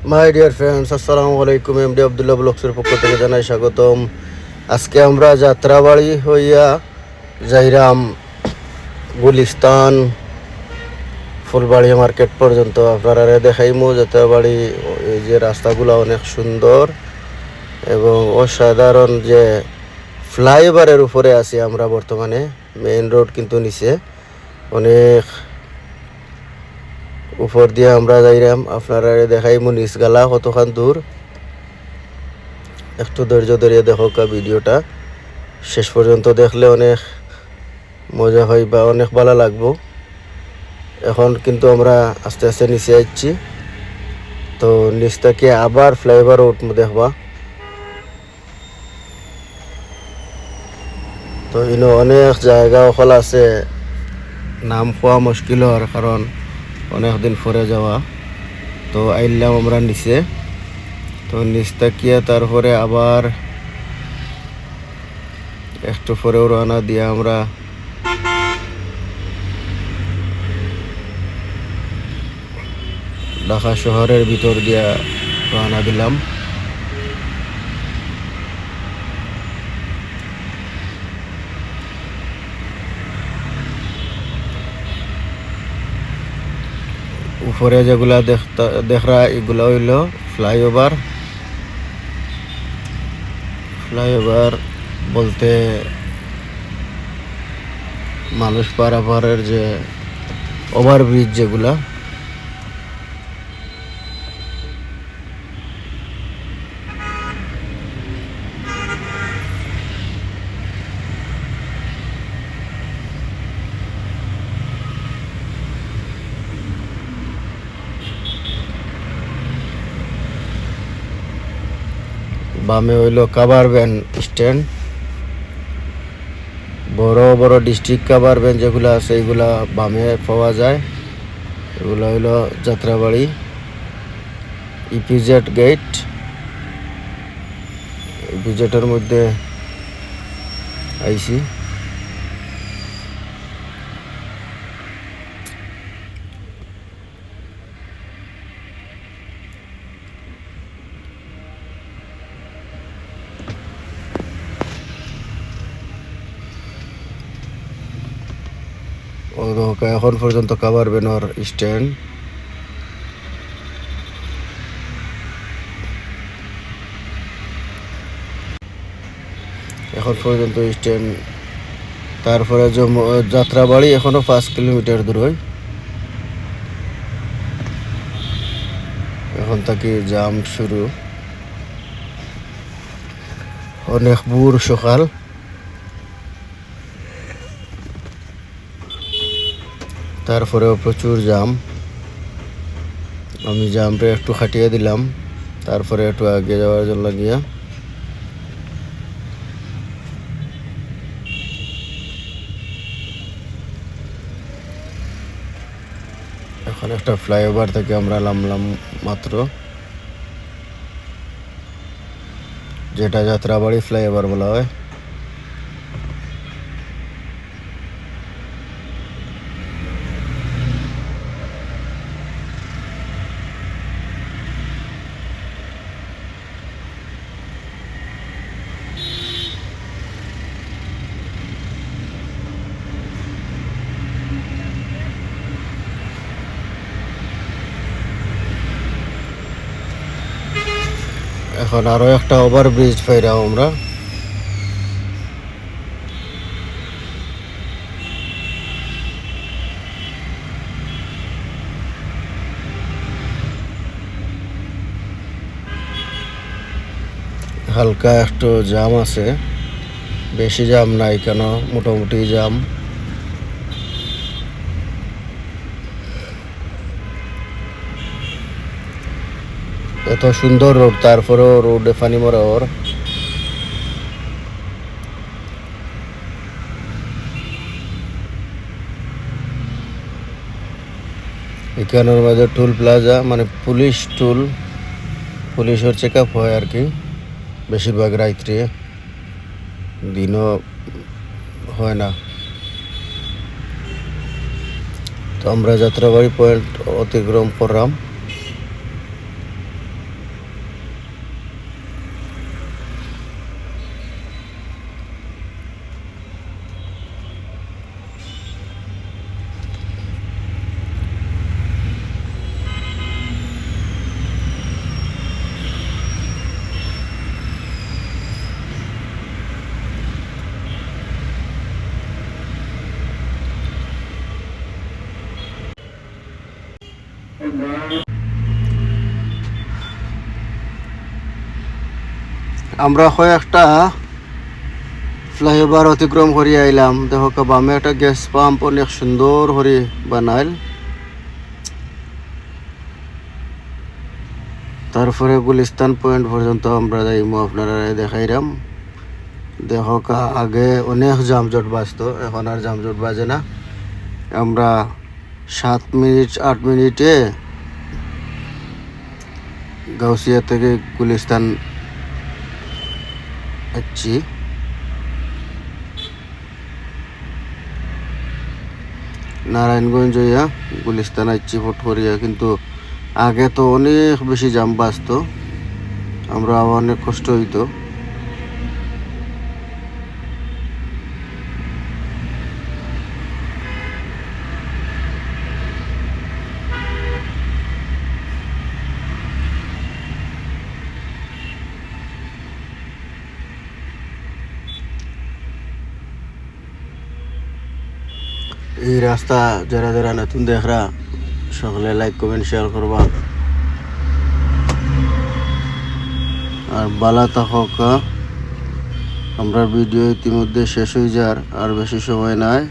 My dear friends, আসসালামু আলাইকুম। MD Abdullah ব্লগসের পক্ষ থেকে জানাই স্বাগতম। আজকে আমরা যাত্রাবাড়ি হইয়া যাইরাম গুলিস্তান ফুলবাড়ি মার্কেট পর্যন্ত। আপনারা দেখাইমু যাত্রাবাড়ি, এই যে রাস্তাগুলো অনেক সুন্দর এবং অসাধারণ। যে ফ্লাইওভারের উপরে আছি আমরা বর্তমানে, মেইন রোড কিন্তু নিচে অনেক উপর দিয়ে আমরা যাইরাম। আপনারা দেখাইমু নিচ গালা কতখান দূর। একটু ধৈর্য ধরিয়ে দেখো ভিডিওটা, শেষ পর্যন্ত দেখলে অনেক মজা হয় বা অনেক ভালো লাগবো। এখন কিন্তু আমরা আস্তে আস্তে নিচে যাচ্ছি, তো নিচ থেকে আবার ফ্লাইওভার উঠবো দেখবা। তো ইনো অনেক জায়গা ওখাল আছে, নাম পাওয়া মুশকিল হওয়ার কারণ অনেক দিন পরে যাওয়া। তো আইলাম আমরা নিচে, তো নিচ তাকিয়ে তারপরে আবার একটু পরেও রওনা দিয়ে আমরা ঢাকা শহরের ভিতর দিয়ে রওনা দিলাম। উপরে যেগুলা দেখরা এগুলো হইল ফ্লাইওভার। ফ্লাইওভার বলতে মানুষ পারাপারের যে ওভারব্রিজ যেগুলা, বামে হইল কাভার ভ্যান স্ট্যান্ড। বড় বড় ডিস্ট্রিক্ট কাভার ভ্যান যেগুলো আছে এগুলা বামে পাওয়া যায়। এগুলো হইল যাত্রাবাড়ি ইপিজেড গেট। ইপিজেটের মধ্যে আইসি। এখন পর্যন্ত কাভার ভ্যানের স্ট্যান্ড। এখন পর্যন্ত স্ট্যান্ড। তারপরে যাত্রাবাড়ি এখনো 5 কিলোমিটার দূর হয়। এখন থেকে জাম শুরু, অনেক ভোর সকাল। তারপরেও প্রচুর জাম। আমি জামটা একটু খাটিয়ে দিলাম, তারপরে একটু আগে যাওয়ার জন্য গিয়া এখন একটা ফ্লাইওভার থেকে আমরা নামলাম মাত্র, যেটা যাত্রাবাড়ি ফ্লাইওভার বলা হয়। এখন আরো একটা ওভারব্রিজ পাইরাম আমরা। হালকা একটু জাম আছে, বেশি জাম নাই কেন, মোটামুটি জাম। এত সুন্দর রোড, তারপরেও রোডে পানি মরা ওর। এখানের মধ্যে টুল প্লাজা, মানে পুলিশ টুল, পুলিশের চেক আপ হয় আর কি, বেশিরভাগ রাত্রে, দিনও হয় না। তো আমরা যাত্রাবাড়ি পয়েন্ট অতিক্রম করলাম। আমরা কয়েকটা ফ্লাইওভার অতিক্রম করে আইলাম। দেখো বামে একটা গ্যাস পাম্প অনেক সুন্দর করে বানাইল। তারপরে গুলিস্তান পয়েন্ট পর্যন্ত আমরা যাইমু, আপনারা দেখাইলাম। দেখো আগে অনেক যানজট বাজতো, এখন আর যানজট বাজে না। আমরা 7 মিনিট 8 মিনিটে গাউসিয়া থেকে গুলিস্তান যাচ্ছি। নারায়ণগঞ্জ হইয়া গুলিস্তান আসছি ফট করিয়া, কিন্তু আগে তো অনেক বেশি জাম বাজতো, আমরা অনেক কষ্ট হইতো। এই রাস্তা যারা যারা নতুন দেখরা সকলে লাইক কমেন্ট শেয়ার করবা, আর বালা থাকা। আমরা ভিডিও ইতিমধ্যে শেষ হয়ে যার আর বেশি সময় নাই।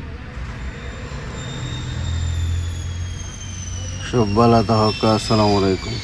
সব বালা থাকা। আসসালামু আলাইকুম।